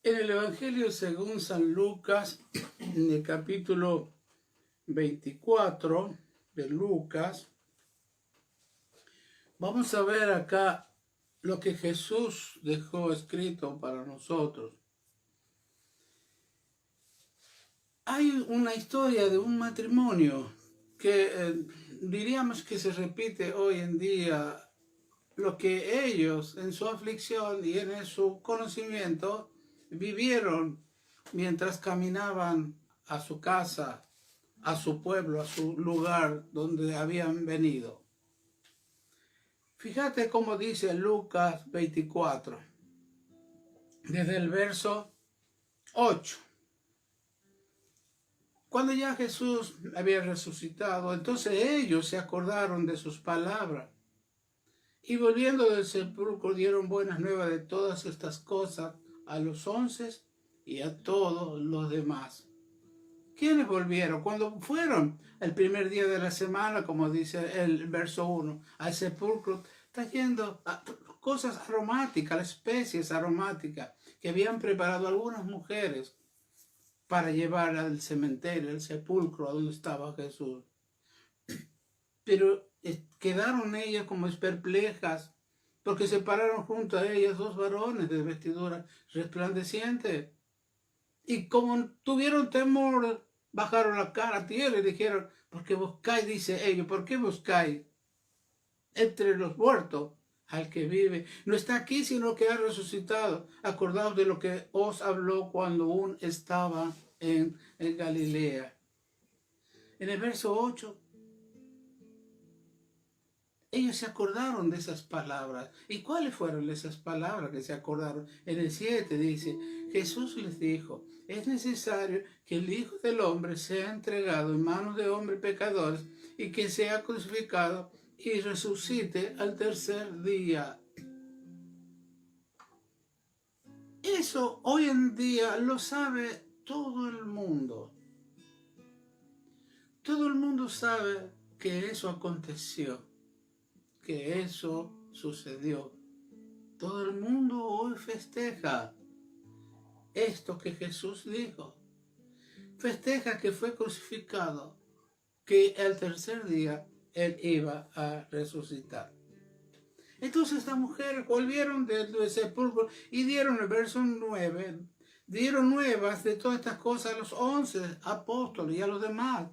En el Evangelio según San Lucas, en el capítulo 24 de Lucas, vamos a ver acá lo que Jesús dejó escrito para nosotros. Hay una historia de un matrimonio que diríamos que se repite hoy en día. Lo que ellos en su aflicción y en su conocimiento vivieron mientras caminaban a su casa, a su pueblo, a su lugar donde habían venido. Fíjate cómo dice Lucas 24, desde el verso 8. Cuando ya Jesús había resucitado, entonces ellos se acordaron de sus palabras. Y volviendo del sepulcro dieron buenas nuevas de todas estas cosas a los 11 y a todos los demás. ¿Quiénes volvieron? Cuando fueron el primer día de la semana, como dice el verso 1, al sepulcro, trayendo cosas aromáticas, especies aromáticas que habían preparado algunas mujeres para llevar al cementerio, al sepulcro, a donde estaba Jesús. Pero quedaron ellas como perplejas, porque se pararon junto a ellas dos varones de vestidura resplandeciente. Y como tuvieron temor, bajaron la cara a tierra y dijeron: ¿por qué buscáis? Dice ellos, ¿por qué buscáis entre los muertos al que vive? No está aquí, sino que ha resucitado. Acordaos de lo que os habló cuando aún estaba en Galilea. En el verso 8, ellos se acordaron de esas palabras. ¿Y cuáles fueron esas palabras que se acordaron? En el 7 dice: Jesús les dijo: es necesario que el Hijo del Hombre sea entregado en manos de hombres pecadores y que sea crucificado y resucite al tercer día. Eso hoy en día lo sabe todo el mundo. Todo el mundo sabe que eso aconteció, que eso sucedió. Todo el mundo hoy festeja esto que Jesús dijo. Festeja que fue crucificado, que el tercer día Él iba a resucitar. Entonces estas mujeres volvieron del sepulcro y dieron el verso 9, dieron nuevas de todas estas cosas a los 11 apóstoles y a los demás.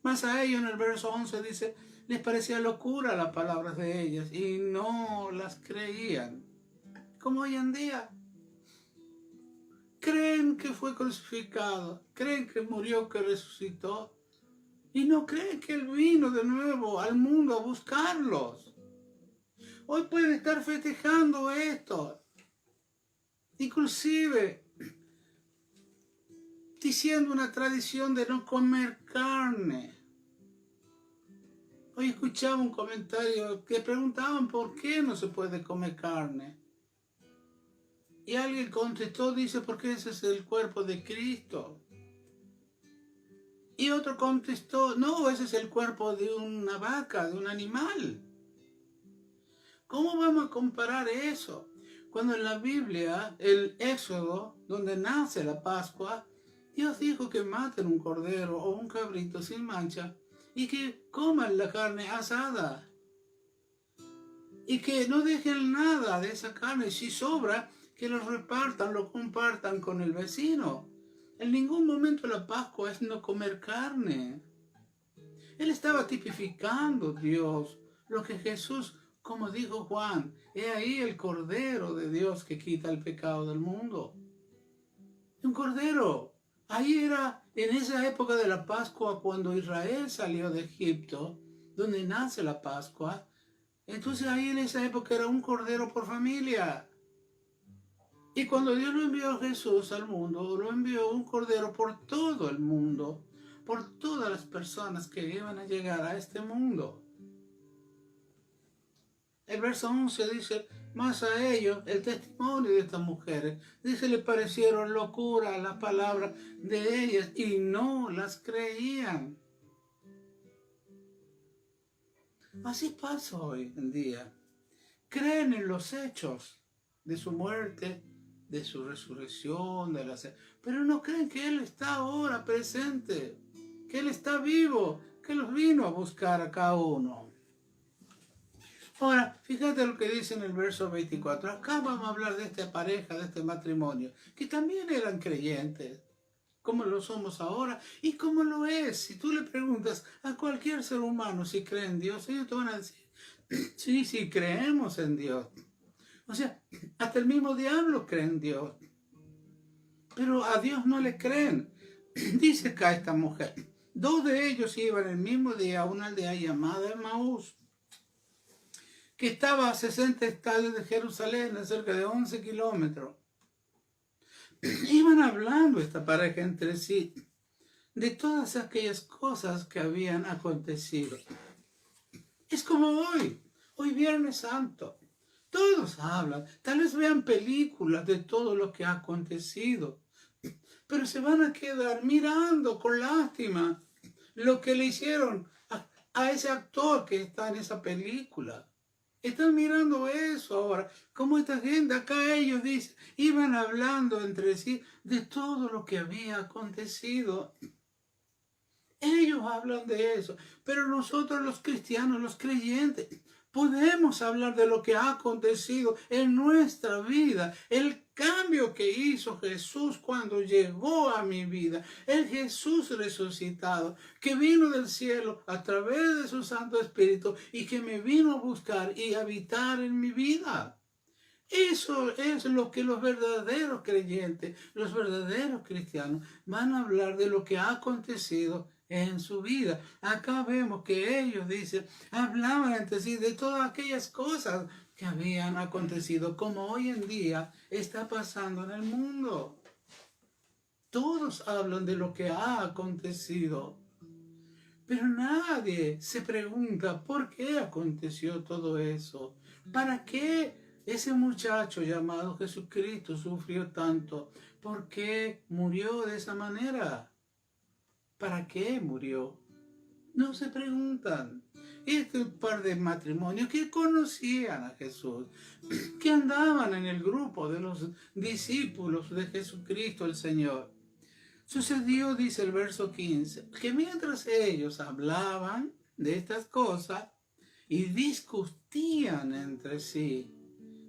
Más a ellos en el verso 11 dice: les parecía locura las palabras de ellas y no las creían. Como hoy en día, creen que fue crucificado, creen que murió, que resucitó, y no creen que Él vino de nuevo al mundo a buscarlos. Hoy pueden estar festejando esto, inclusive diciendo una tradición de no comer carne. Hoy escuchaba un comentario que preguntaban por qué no se puede comer carne. Y alguien contestó, dice: porque ese es el cuerpo de Cristo. Y otro contestó: no, ese es el cuerpo de una vaca, de un animal. ¿Cómo vamos a comparar eso? Cuando en la Biblia, el Éxodo, donde nace la Pascua, Dios dijo que maten un cordero o un cabrito sin mancha y que coman la carne asada. Y que no dejen nada de esa carne. Si sobra, que lo repartan, lo compartan con el vecino. En ningún momento la Pascua es no comer carne. Él estaba tipificando, Dios, lo que Jesús, como dijo Juan: he ahí el Cordero de Dios que quita el pecado del mundo. Un cordero. Ahí era en esa época de la Pascua, cuando Israel salió de Egipto, donde nace la Pascua. Entonces ahí en esa época era un cordero por familia. Y cuando Dios lo envió a Jesús al mundo, lo envió un cordero por todo el mundo, por todas las personas que iban a llegar a este mundo. El verso 11 dice: más a ellos, el testimonio de estas mujeres, dice, le parecieron locura las palabras de ellas y no las creían. Así pasa hoy en día. Creen en los hechos de su muerte, de su resurrección, pero no creen que Él está ahora presente, que Él está vivo, que los vino a buscar a cada uno. Ahora, fíjate lo que dice en el verso 24. Acá vamos a hablar de esta pareja, de este matrimonio, que también eran creyentes, como lo somos ahora y como lo es. Si tú le preguntas a cualquier ser humano si cree en Dios, ellos te van a decir, sí, sí, creemos en Dios. O sea, hasta el mismo diablo cree en Dios. Pero a Dios no le creen. Dice acá esta mujer, 2 de ellos iban el mismo día a una aldea llamada Emaús, que estaba a 60 estadios de Jerusalén, a cerca de 11 kilómetros. Iban hablando esta pareja entre sí de todas aquellas cosas que habían acontecido. Es como hoy Viernes Santo. Todos hablan, tal vez vean películas de todo lo que ha acontecido, pero se van a quedar mirando con lástima lo que le hicieron a ese actor que está en esa película. Están mirando eso ahora, como esta gente, acá ellos dicen, iban hablando entre sí de todo lo que había acontecido. Ellos hablan de eso, pero nosotros los cristianos, los creyentes, podemos hablar de lo que ha acontecido en nuestra vida, el cambio que hizo Jesús cuando llegó a mi vida, el Jesús resucitado, que vino del cielo a través de su Santo Espíritu y que me vino a buscar y habitar en mi vida. Eso es lo que los verdaderos creyentes, los verdaderos cristianos van a hablar de lo que ha acontecido en su vida. Acá vemos que ellos, dicen, hablaban entre sí de todas aquellas cosas que habían acontecido, como hoy en día está pasando en el mundo. Todos hablan de lo que ha acontecido, pero nadie se pregunta por qué aconteció todo eso. ¿Para qué ese muchacho llamado Jesucristo sufrió tanto? ¿Por qué murió de esa manera? ¿Para qué murió? No se preguntan. Este par de matrimonios que conocían a Jesús, que andaban en el grupo de los discípulos de Jesucristo el Señor. Sucedió, dice el verso 15, que mientras ellos hablaban de estas cosas y discutían entre sí,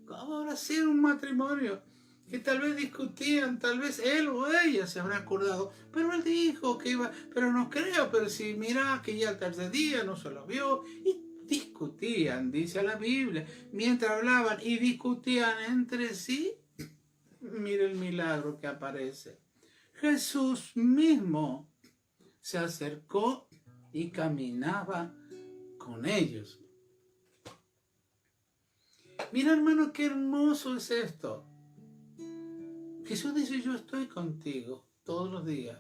¿cómo habrá sido un matrimonio? Que tal vez discutían, tal vez él o ella se habrá acordado, pero él dijo que iba, pero no creo, pero si mira que ya el tercer día no se lo vio, y discutían, dice la Biblia, mientras hablaban y discutían entre sí, mira el milagro que aparece. Jesús mismo se acercó y caminaba con ellos. Mira, hermano, qué hermoso es esto. Jesús dice, yo estoy contigo todos los días.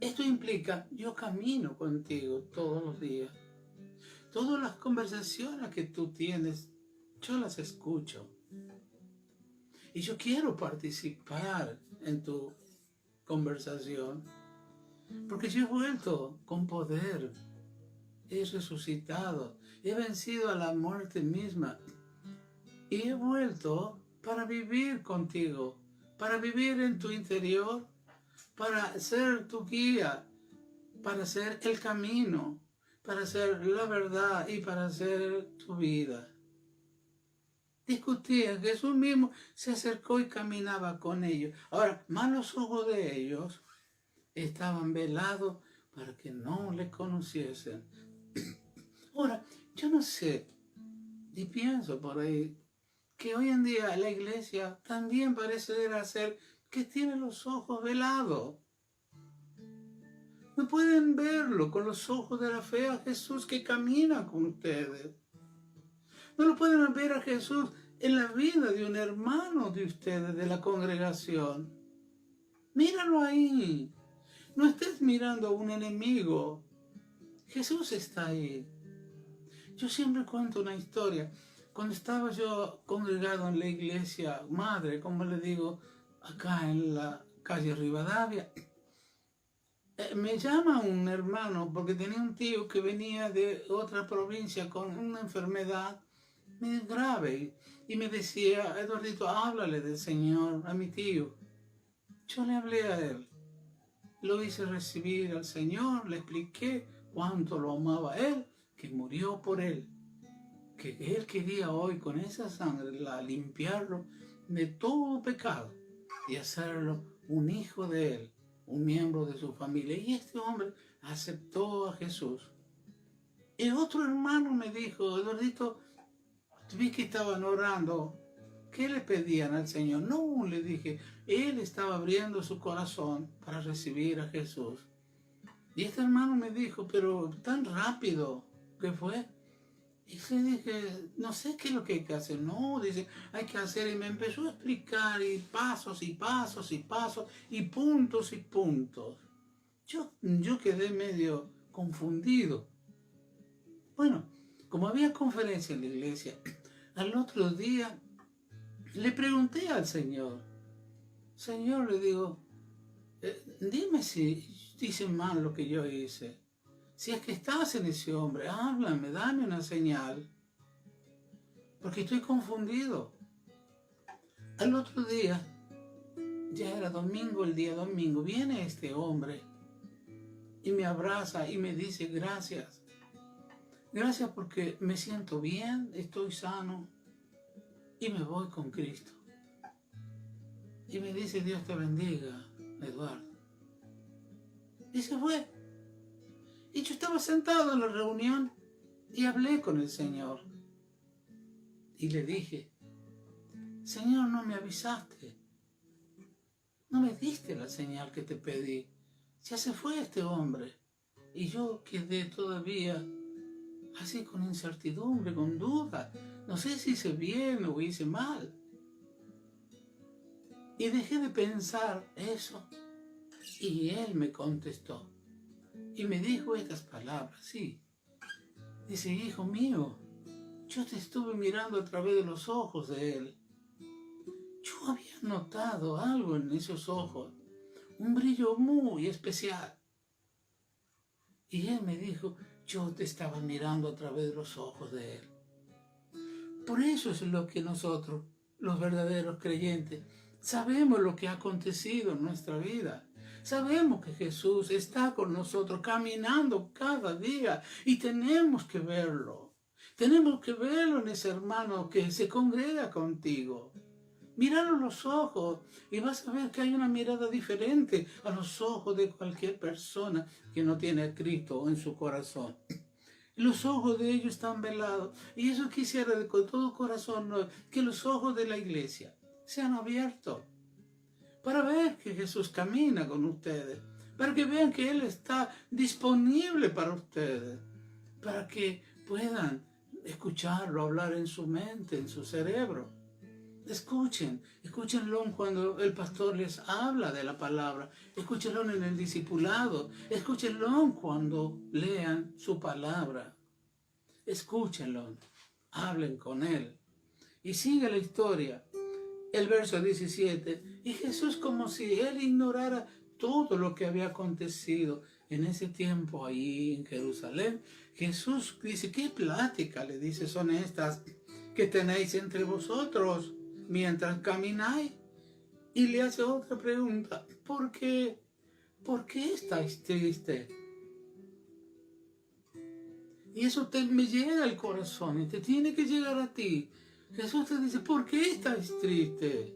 Esto implica, yo camino contigo todos los días. Todas las conversaciones que tú tienes, yo las escucho. Y yo quiero participar en tu conversación. Porque yo he vuelto con poder. He resucitado. He vencido a la muerte misma. Y he vuelto para vivir contigo, para vivir en tu interior, para ser tu guía, para ser el camino, para ser la verdad y para ser tu vida. Discutían, Jesús mismo se acercó y caminaba con ellos. Ahora, más los ojos de ellos estaban velados para que no le conociesen. Ahora, yo no sé, y pienso por ahí, que hoy en día la iglesia también parece ser que tiene los ojos velados. No pueden verlo con los ojos de la fe a Jesús que camina con ustedes. No lo pueden ver a Jesús en la vida de un hermano de ustedes, de la congregación. Míralo ahí. No estés mirando a un enemigo. Jesús está ahí. Yo siempre cuento una historia. Cuando estaba yo congregado en la iglesia madre, como le digo, acá en la calle Rivadavia, me llama un hermano porque tenía un tío que venía de otra provincia con una enfermedad medio grave. Y me decía, Eduardito, háblale del Señor a mi tío. Yo le hablé a él. Lo hice recibir al Señor, le expliqué cuánto lo amaba a él, que murió por él. Que él quería hoy con esa sangre limpiarlo de todo pecado y hacerlo un hijo de él, un miembro de su familia. Y este hombre aceptó a Jesús. Y otro hermano me dijo, Eduardito, vi que estaban orando. ¿Qué le pedían al Señor? No, le dije, él estaba abriendo su corazón para recibir a Jesús. Y este hermano me dijo, pero tan rápido que fue. Y le dije, no sé qué es lo que hay que hacer. No, dice, hay que hacer. Y me empezó a explicar, y pasos, y pasos, y pasos, y puntos, y puntos. Yo quedé medio confundido. Bueno, como había conferencia en la iglesia, al otro día le pregunté al Señor. Señor, le digo, dime si hice mal lo que yo hice. Si es que estás en ese hombre, háblame, dame una señal. Porque estoy confundido. Al otro día, ya era domingo, el día domingo, viene este hombre y me abraza y me dice gracias. Gracias porque me siento bien, estoy sano y me voy con Cristo. Y me dice, Dios te bendiga, Eduardo. Y se fue. Y yo estaba sentado en la reunión y hablé con el Señor. Y le dije, Señor, no me avisaste. No me diste la señal que te pedí. Ya se fue este hombre. Y yo quedé todavía así con incertidumbre, con duda. No sé si hice bien o hice mal. Y dejé de pensar eso. Y él me contestó. Y me dijo estas palabras, sí. Dice, hijo mío, yo te estuve mirando a través de los ojos de él. Yo había notado algo en esos ojos, un brillo muy especial. Y él me dijo, yo te estaba mirando a través de los ojos de él. Por eso es lo que nosotros, los verdaderos creyentes, sabemos lo que ha acontecido en nuestra vida. Sabemos que Jesús está con nosotros caminando cada día y tenemos que verlo. Tenemos que verlo en ese hermano que se congrega contigo. Míralo a los ojos y vas a ver que hay una mirada diferente a los ojos de cualquier persona que no tiene a Cristo en su corazón. Los ojos de ellos están velados. Y eso quisiera con todo corazón que los ojos de la iglesia sean abiertos para ver que Jesús camina con ustedes, para que vean que Él está disponible para ustedes, para que puedan escucharlo, hablar en su mente, en su cerebro. Escúchenlo cuando el pastor les habla de la palabra, escúchenlo en el discipulado, escúchenlo cuando lean su palabra, escúchenlo, hablen con Él. Y sigue la historia, el verso 17, y Jesús como si Él ignorara todo lo que había acontecido en ese tiempo ahí en Jerusalén. Jesús dice, ¿qué plática, le dice, son estas que tenéis entre vosotros mientras camináis? Y le hace otra pregunta, ¿por qué estáis tristes? Y eso me llega al corazón y te tiene que llegar a ti. Jesús te dice, ¿por qué estáis tristes?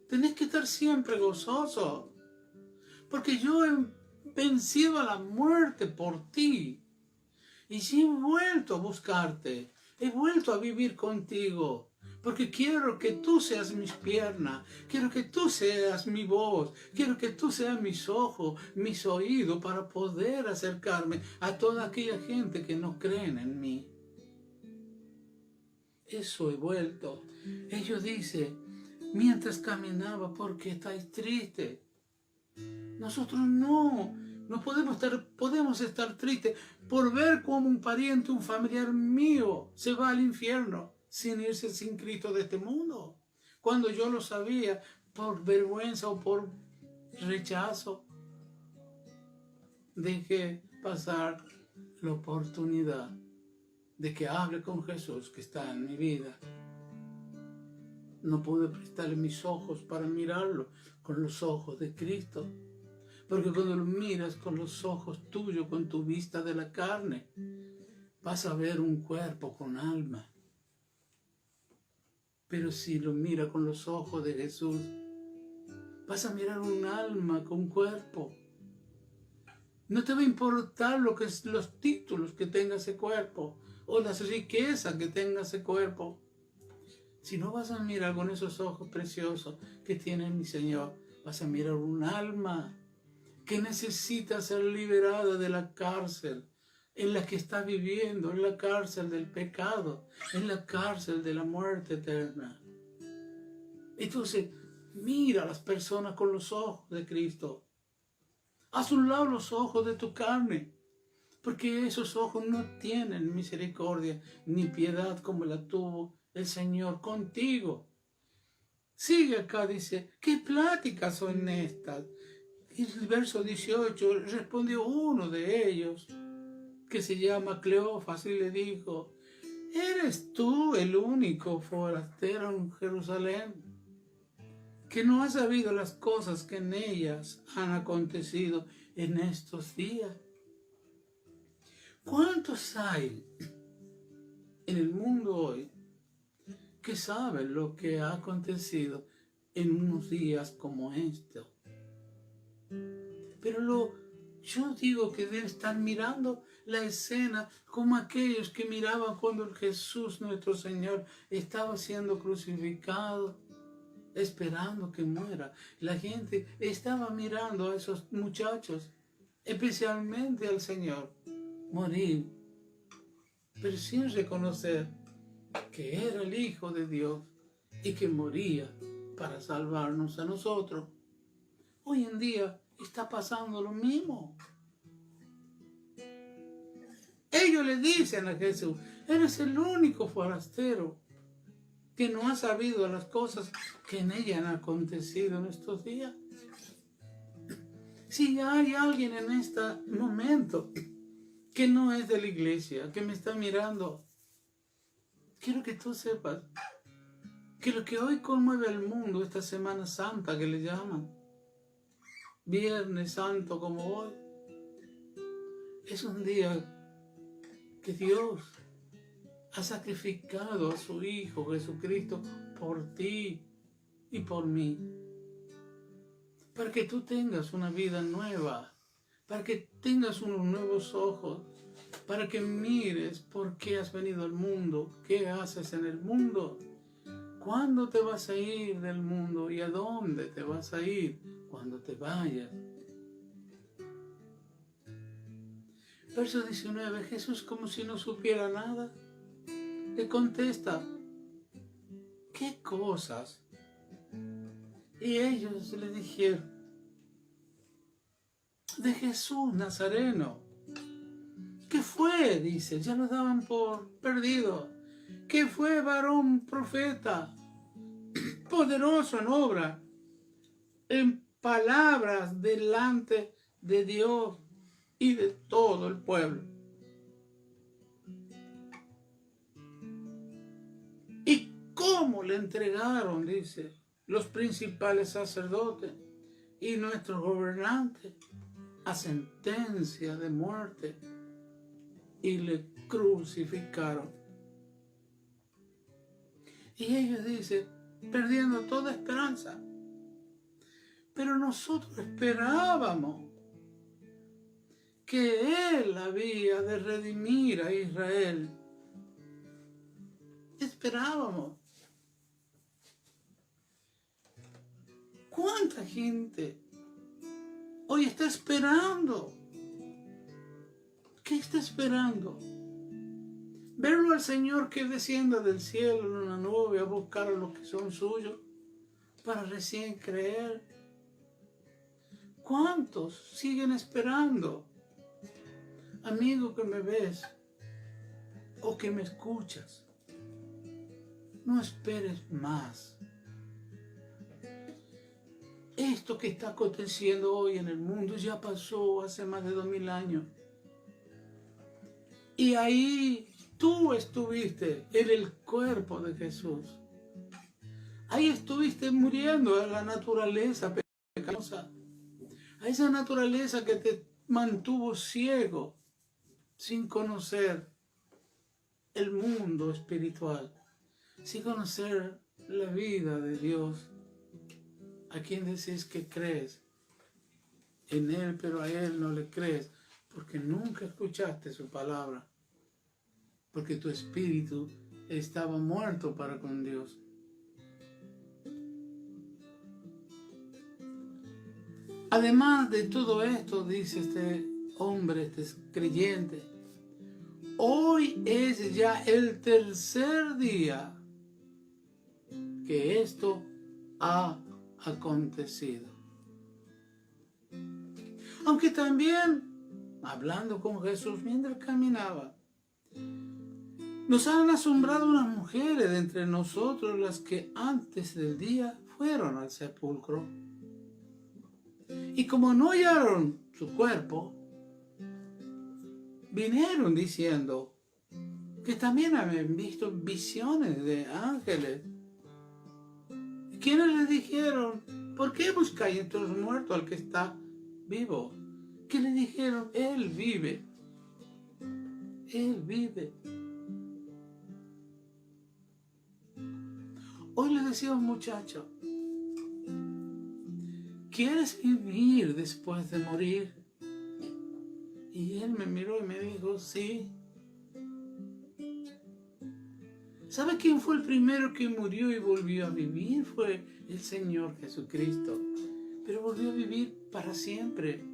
Tenés que estar siempre gozoso, porque yo he vencido a la muerte por ti. Y si he vuelto a buscarte, he vuelto a vivir contigo, porque quiero que tú seas mis piernas, quiero que tú seas mi voz, quiero que tú seas mis ojos, mis oídos, para poder acercarme a toda aquella gente que no creen en mí. Eso he vuelto. Ellos dicen, mientras caminaba, ¿por qué estáis tristes? Nosotros no podemos estar tristes por ver cómo un pariente, un familiar mío se va al infierno sin irse sin Cristo de este mundo. Cuando yo lo sabía, por vergüenza o por rechazo, dejé pasar la oportunidad. de que hable con Jesús que está en mi vida. No pude prestarle mis ojos para mirarlo con los ojos de Cristo. Porque cuando lo miras con los ojos tuyos, con tu vista de la carne, vas a ver un cuerpo con alma. Pero si lo miras con los ojos de Jesús, vas a mirar un alma con cuerpo. No te va a importar los títulos que tenga ese cuerpo o las riquezas que tenga ese cuerpo. Si no vas a mirar con esos ojos preciosos que tiene mi Señor, vas a mirar un alma que necesita ser liberada de la cárcel en la que está viviendo, en la cárcel del pecado, en la cárcel de la muerte eterna. Entonces, mira a las personas con los ojos de Cristo. Haz un lado los ojos de tu carne, porque esos ojos no tienen misericordia ni piedad como la tuvo el Señor contigo. Sigue acá, dice, ¿qué pláticas son estas? Y el verso 18, respondió uno de ellos, que se llama Cleofas, y le dijo, ¿eres tú el único forastero en Jerusalén que no has sabido las cosas que en ellas han acontecido en estos días? ¿Cuántos hay en el mundo hoy que saben lo que ha acontecido en unos días como estos? Pero yo digo que debe estar mirando la escena como aquellos que miraban cuando el Jesús nuestro Señor estaba siendo crucificado, esperando que muera. La gente estaba mirando a esos muchachos, especialmente al Señor, morir, pero sin reconocer que era el Hijo de Dios y que moría para salvarnos a nosotros. Hoy en día está pasando lo mismo. Ellos le dicen a Jesús, eres el único forastero que no ha sabido las cosas que en ella han acontecido en estos días. Si hay alguien en este momento que no es de la iglesia, que me está mirando, quiero que tú sepas que lo que hoy conmueve al mundo, esta Semana Santa que le llaman, Viernes Santo como hoy, es un día que Dios ha sacrificado a su Hijo Jesucristo por ti y por mí, para que tú tengas una vida nueva, para que tengas unos nuevos ojos, para que mires por qué has venido al mundo, qué haces en el mundo, cuándo te vas a ir del mundo y a dónde te vas a ir cuando te vayas. Verso 19, Jesús, como si no supiera nada, le contesta, ¿qué cosas? Y ellos le dijeron, de Jesús Nazareno. ¿Qué fue? Dice, ya lo daban por perdido. ¿Qué fue varón profeta? Poderoso en obra, en palabras delante de Dios y de todo el pueblo. ¿Y cómo le entregaron, dice, los principales sacerdotes y nuestros gobernantes a sentencia de muerte y le crucificaron? Y ellos dicen, perdiendo toda esperanza. Pero nosotros esperábamos que Él había de redimir a Israel. Esperábamos. ¿Cuánta gente hoy está esperando? ¿Qué está esperando? Verlo al Señor que descienda del cielo en una nube a buscar a los que son suyos para recién creer. ¿Cuántos siguen esperando? Amigo que me ves o que me escuchas, no esperes más. Esto que está aconteciendo hoy en el mundo ya pasó hace más de 2000 años. Y ahí tú estuviste en el cuerpo de Jesús. Ahí estuviste muriendo a la naturaleza pecaminosa, a esa naturaleza que te mantuvo ciego, sin conocer el mundo espiritual, sin conocer la vida de Dios, a quien decís que crees en Él, pero a Él no le crees, porque nunca escuchaste su palabra, porque tu espíritu estaba muerto para con Dios. Además de todo esto, dice este hombre, este creyente, hoy es ya el tercer día que esto ha acontecido. Aunque también, hablando con Jesús mientras caminaba, nos han asombrado unas mujeres de entre nosotros, las que antes del día fueron al sepulcro. Y como no hallaron su cuerpo, vinieron diciendo que también habían visto visiones de ángeles. ¿Quiénes les dijeron? ¿Por qué buscáis entre los muertos al que está vivo? ¿Qué le dijeron? Él vive. Él vive. Hoy le decía a un muchacho, ¿quieres vivir después de morir? Y él me miró y me dijo, sí. ¿Sabe quién fue el primero que murió y volvió a vivir? Fue el Señor Jesucristo. Pero volvió a vivir para siempre.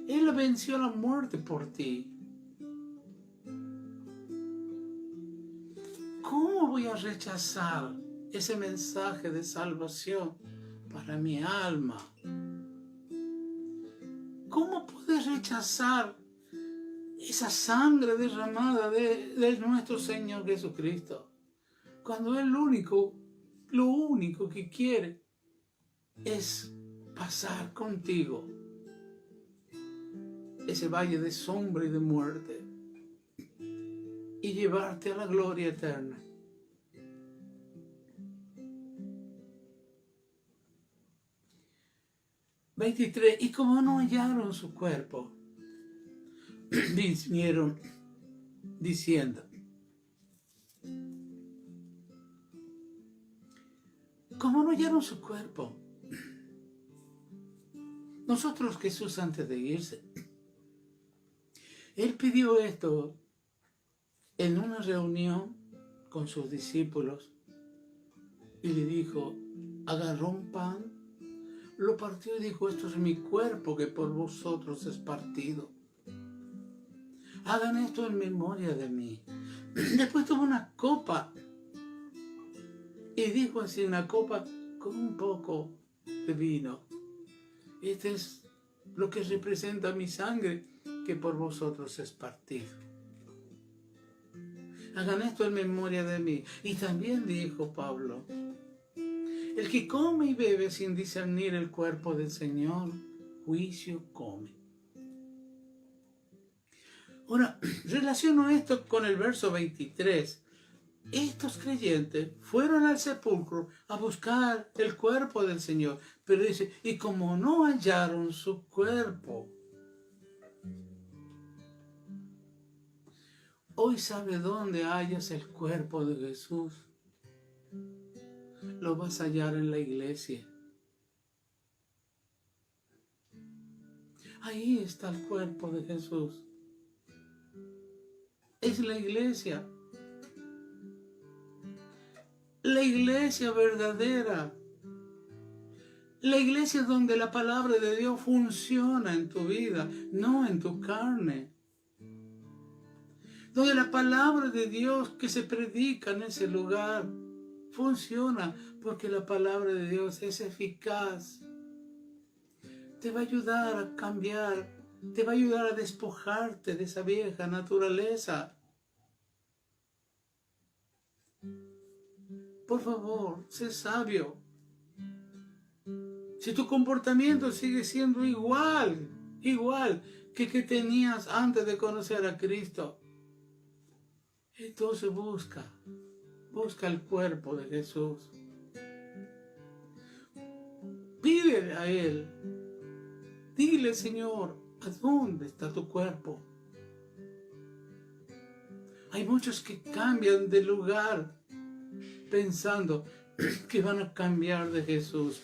Él venció la muerte por ti. ¿Cómo voy a rechazar ese mensaje de salvación para mi alma? ¿Cómo puedes rechazar esa sangre derramada de nuestro Señor Jesucristo? Cuando Él lo único que quiere es pasar contigo ese valle de sombra y de muerte y llevarte a la gloria eterna. Y como no hallaron su cuerpo, vinieron diciendo, como no hallaron su cuerpo, nosotros Jesús antes de irse, Él pidió esto en una reunión con sus discípulos y le dijo, agarró un pan, lo partió y dijo, esto es mi cuerpo que por vosotros es partido. Hagan esto en memoria de mí. Después tomó una copa y dijo así, una copa con un poco de vino. Este es lo que representa mi sangre que por vosotros es partido. Hagan esto en memoria de mí. Y también dijo Pablo, el que come y bebe sin discernir el cuerpo del Señor, juicio come. Ahora, relaciono esto con el verso 23. Estos creyentes fueron al sepulcro a buscar el cuerpo del Señor. Pero dice, y como no hallaron su cuerpo. Hoy sabe dónde hallas el cuerpo de Jesús. Lo vas a hallar en la iglesia. Ahí está el cuerpo de Jesús. Es la iglesia. La iglesia verdadera. La iglesia donde la palabra de Dios funciona en tu vida, no en tu carne. Donde la palabra de Dios que se predica en ese lugar funciona porque la palabra de Dios es eficaz. Te va a ayudar a cambiar, te va a ayudar a despojarte de esa vieja naturaleza. Por favor, sé sabio. Si tu comportamiento sigue siendo igual que tenías antes de conocer a Cristo, Entonces busca el cuerpo de Jesús. Pídele a Él. Dile, Señor, ¿a dónde está tu cuerpo? Hay muchos que cambian de lugar pensando que van a cambiar de Jesús.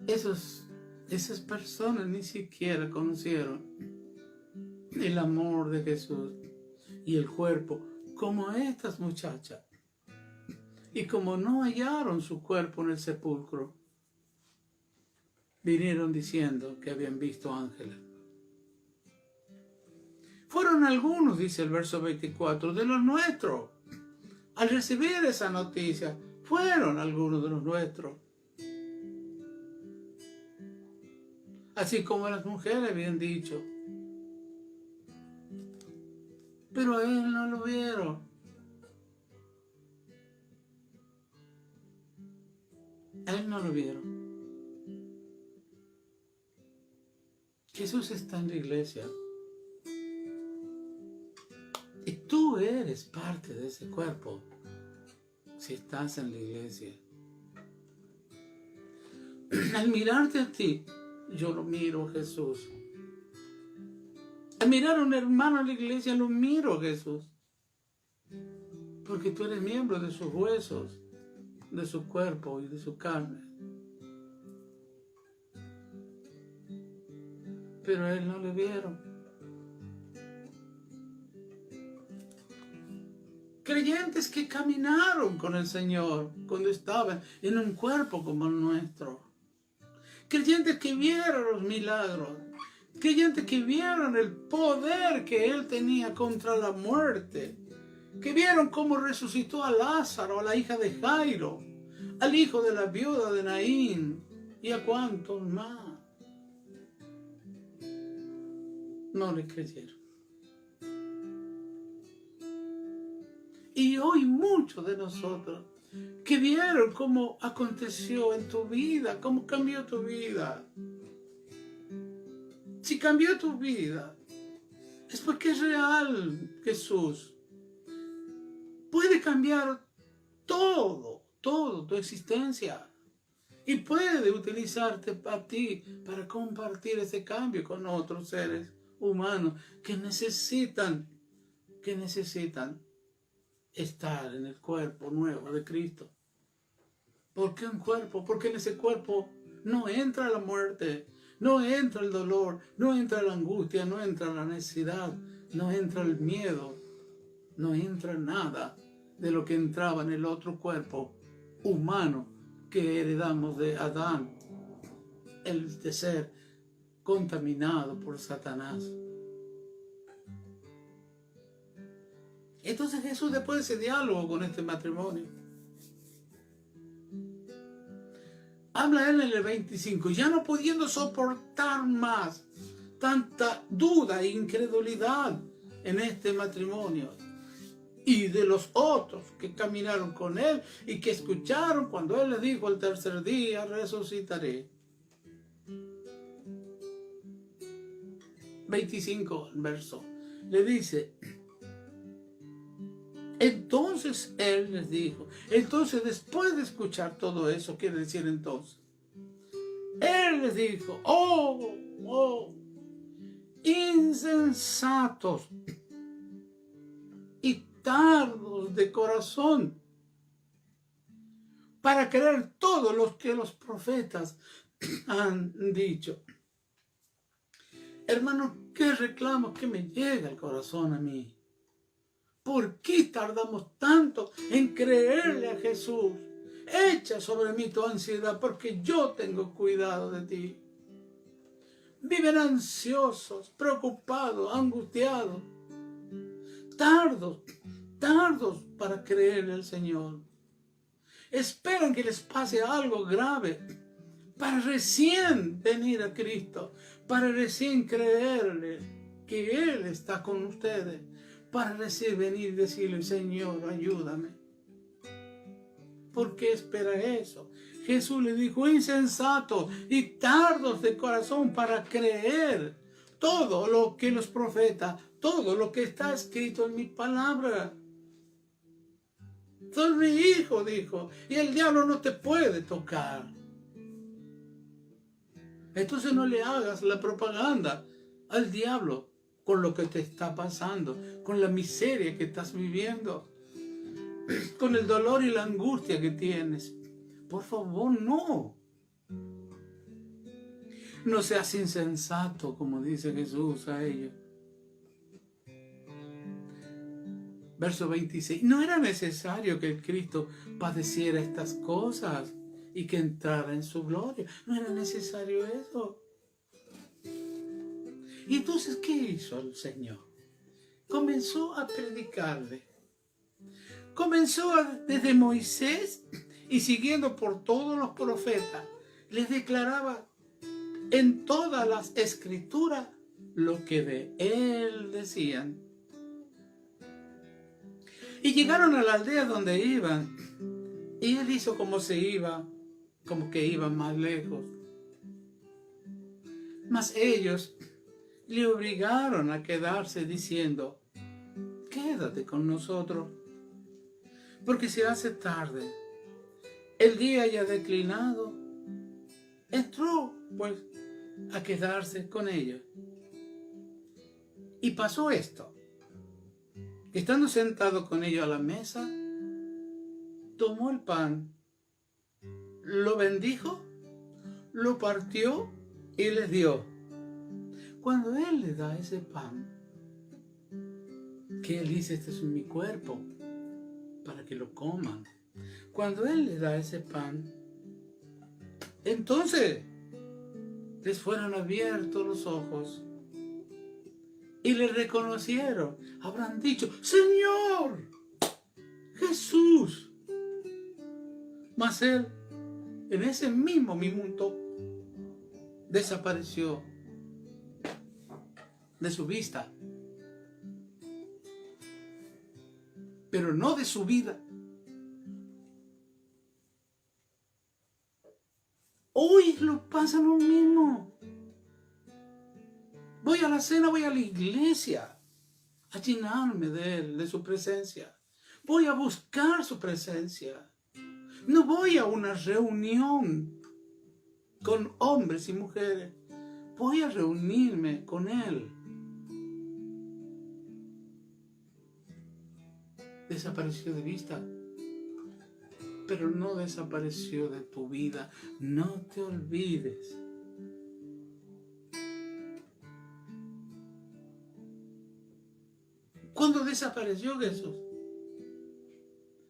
Esas personas ni siquiera conocieron el amor de Jesús y el cuerpo, como estas muchachas. Y como no hallaron su cuerpo en el sepulcro, vinieron diciendo que habían visto ángeles. Fueron algunos, dice el verso 24, de los nuestros. Al recibir esa noticia, fueron algunos de los nuestros. Así como las mujeres habían dicho. Pero a él no lo vieron. A él no lo vieron. Jesús está en la iglesia. Y tú eres parte de ese cuerpo si estás en la iglesia. Al mirarte a ti, yo lo miro a Jesús. Al mirar a un hermano en la iglesia, lo miro a Jesús. Porque tú eres miembro de sus huesos, de su cuerpo y de su carne. Pero a él no le vieron. Creyentes que caminaron con el Señor cuando estaban en un cuerpo como el nuestro. Creyentes que vieron los milagros. Creyentes que vieron el poder que Él tenía contra la muerte. Que vieron cómo resucitó a Lázaro, a la hija de Jairo, al hijo de la viuda de Naín y a cuantos más. No le creyeron. Y hoy muchos de nosotros que vieron cómo aconteció en tu vida, cómo cambió tu vida. Si cambió tu vida, es porque es real Jesús. Puede cambiar todo tu existencia. Y puede utilizarte a ti para compartir ese cambio con otros seres humanos que necesitan estar en el cuerpo nuevo de Cristo. ¿Por qué un cuerpo? Porque en ese cuerpo no entra la muerte, no entra el dolor, no entra la angustia, no entra la necesidad, no entra el miedo, no entra nada de lo que entraba en el otro cuerpo humano que heredamos de Adán, el de ser contaminado por Satanás. Entonces Jesús, después de ese diálogo con este matrimonio, habla él en el 25, ya no pudiendo soportar más tanta duda e incredulidad en este matrimonio y de los otros que caminaron con él y que escucharon cuando él les dijo: el tercer día resucitaré. 25 verso, le dice: entonces él les dijo, entonces después de escuchar todo eso, quiere decir entonces, él les dijo: oh, insensatos y tardos de corazón para creer todo lo que los profetas han dicho. Hermanos, qué reclamo que me llega al corazón a mí. ¿Por qué tardamos tanto en creerle a Jesús? Echa sobre mí tu ansiedad, porque yo tengo cuidado de ti. Viven ansiosos, preocupados, angustiados, tardos para creerle al Señor. Esperan que les pase algo grave para recién venir a Cristo, para recién creerle que Él está con ustedes, para recién venir y decirle: Señor, ayúdame. ¿Por qué espera eso? Jesús le dijo: insensatos y tardos de corazón para creer todo lo que los profetas todo lo que está escrito en mi palabra. Soy mi hijo, dijo, y el diablo no te puede tocar. Entonces no le hagas la propaganda al diablo con lo que te está pasando, con la miseria que estás viviendo, con el dolor y la angustia que tienes. Por favor, no. No seas insensato, como dice Jesús a ellos. Verso 26. No era necesario que el Cristo padeciera estas cosas y que entrara en su gloria. No era necesario eso. Y entonces, ¿qué hizo el Señor? Comenzó a predicarle. Comenzó desde Moisés y siguiendo por todos los profetas. Les declaraba en todas las escrituras lo que de él decían. Y llegaron a la aldea donde iban. Y él hizo como que iban más lejos. Mas ellos le obligaron a quedarse diciendo, quédate con nosotros, porque se hace tarde, el día ya declinado. Entró pues a quedarse con ellos. Y pasó esto. Estando sentado con ellos a la mesa, tomó el pan, lo bendijo, lo partió y les dio. Cuando él le da ese pan, que él dice, este es mi cuerpo, para que lo coman. Cuando él le da ese pan, entonces les fueron abiertos los ojos y le reconocieron. Habrán dicho, Señor, Jesús. Mas él, en ese mismo minuto, desapareció de su vista, pero no de su vida. Hoy lo pasa lo mismo. Voy a la cena, voy a la iglesia a llenarme de él, de su presencia. Voy a buscar su presencia. No voy a una reunión con hombres y mujeres. Voy a reunirme con él. Desapareció de vista, pero no desapareció de tu vida. No te olvides. Cuando desapareció Jesús,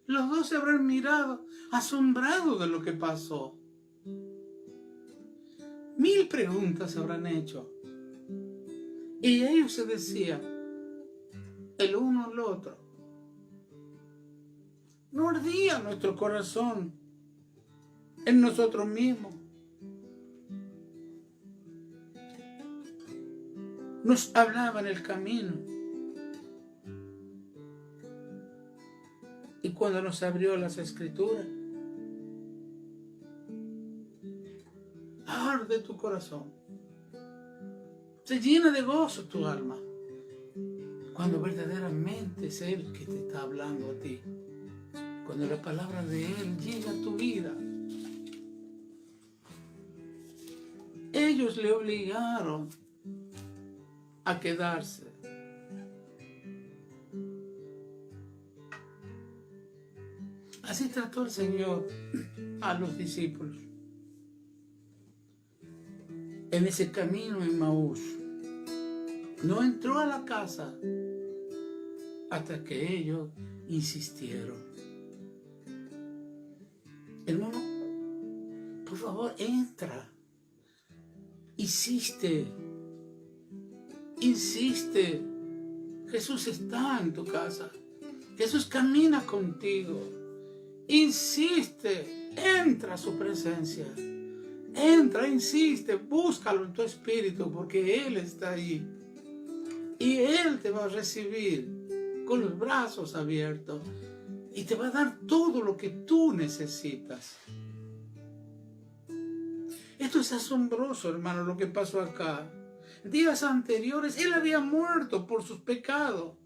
los dos se habrán mirado asombrados de lo que pasó. 1000 preguntas se habrán hecho. Y ellos se decían, el uno al otro. No ardía nuestro corazón en nosotros mismos. Nos hablaba en el camino. Y cuando nos abrió las escrituras, arde tu corazón. Se llena de gozo tu alma. Cuando verdaderamente es Él que te está hablando a ti. Cuando la palabra de Él llega a tu vida. Ellos le obligaron a quedarse. Así trató el Señor a los discípulos. En ese camino en Maús, no entró a la casa hasta que ellos insistieron. Hermano, por favor, entra. Insiste. Jesús está en tu casa. Jesús camina contigo. Insiste, entra a su presencia. Entra, insiste, búscalo en tu espíritu porque Él está ahí. Y Él te va a recibir con los brazos abiertos y te va a dar todo lo que tú necesitas. Esto es asombroso, hermano, lo que pasó acá. días anteriores, Él había muerto por sus pecados.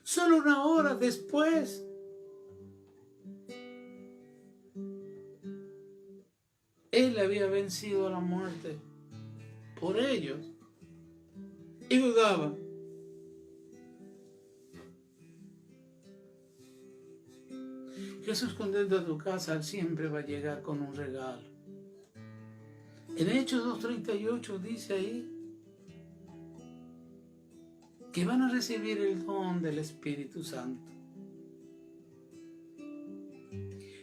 Solo una hora después, Él había vencido a la muerte por ellos. Y dudaba. Jesús, cuando entra a tu casa, siempre va a llegar con un regalo. En Hechos 2:38 dice ahí que van a recibir el don del Espíritu Santo.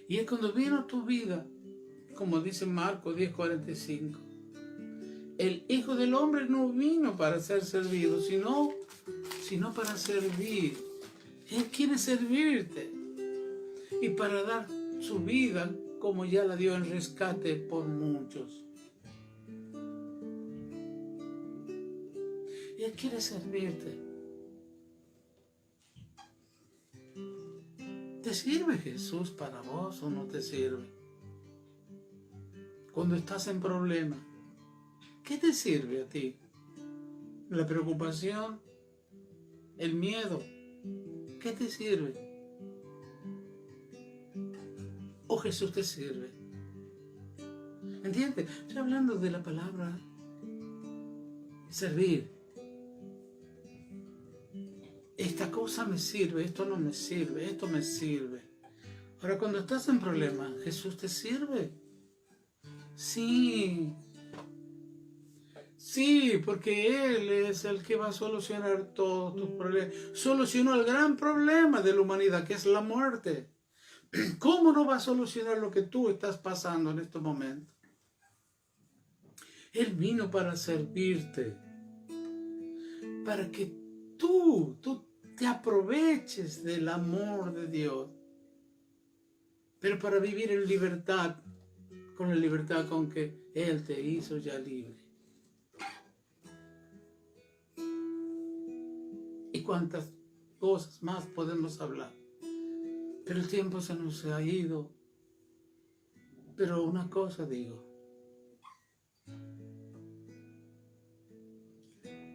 Y es cuando vino tu vida, como dice Marcos 10:45, el Hijo del Hombre no vino para ser servido, sino para servir. Él quiere servirte y para dar su vida como ya la dio en rescate por muchos. Él quiere servirte. ¿Te sirve Jesús para vos o no te sirve? Cuando estás en problemas, ¿qué te sirve a ti? ¿La preocupación? ¿El miedo? ¿Qué te sirve? ¿O Jesús te sirve? ¿Entiendes? Estoy hablando de la palabra servir. Esta cosa me sirve, esto no me sirve, esto me sirve. Ahora, cuando estás en problemas, ¿Jesús te sirve? Sí. Sí, porque Él es el que va a solucionar todos tus problemas. Solucionó el gran problema de la humanidad, que es la muerte. ¿Cómo no va a solucionar lo que tú estás pasando en este momento? Él vino para servirte, para que tú te aproveches del amor de Dios, pero para vivir en libertad, con la libertad con que Él te hizo ya libre. Y cuántas cosas más podemos hablar, pero el tiempo se nos ha ido. Pero una cosa digo,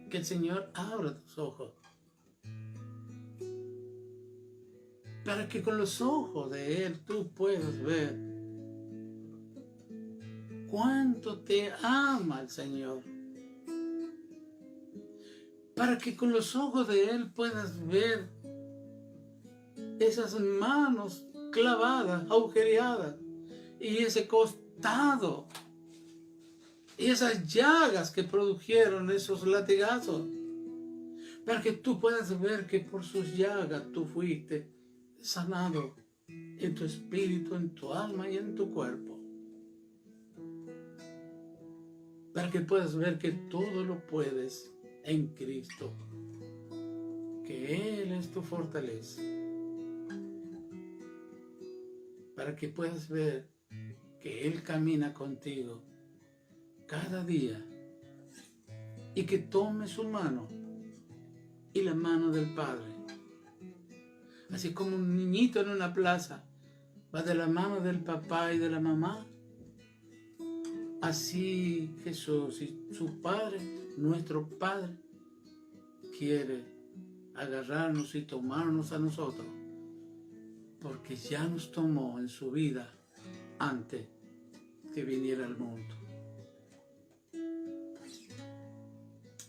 que el Señor abra tus ojos, para que con los ojos de Él tú puedas ver cuánto te ama el Señor. Para que con los ojos de Él puedas ver esas manos clavadas, agujereadas, y ese costado, y esas llagas que produjeron esos latigazos. Para que tú puedas ver que por sus llagas tú fuiste sanado en tu espíritu, en tu alma y en tu cuerpo. Para que puedas ver que todo lo puedes en Cristo, que Él es tu fortaleza. Para que puedas ver que Él camina contigo cada día y que tome su mano y la mano del Padre. Así como un niñito en una plaza va de la mano del papá y de la mamá, así Jesús y su Padre, nuestro Padre, quiere agarrarnos y tomarnos a nosotros, porque ya nos tomó en su vida antes que viniera al mundo.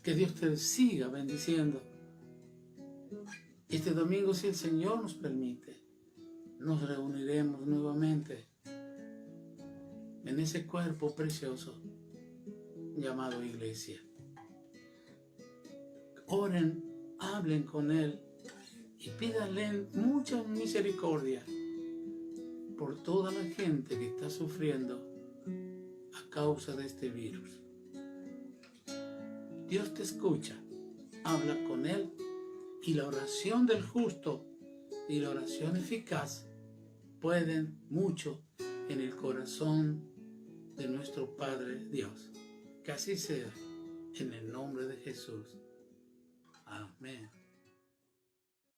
Que Dios te siga bendiciendo. Este domingo, si el Señor nos permite, nos reuniremos nuevamente en ese cuerpo precioso llamado iglesia. Oren, hablen con Él y pídanle mucha misericordia por toda la gente que está sufriendo a causa de este virus. Dios te escucha, habla con Él, y la oración del justo y la oración eficaz pueden mucho en el corazón de nuestro Padre Dios. Que así sea, en el nombre de Jesús. Amén.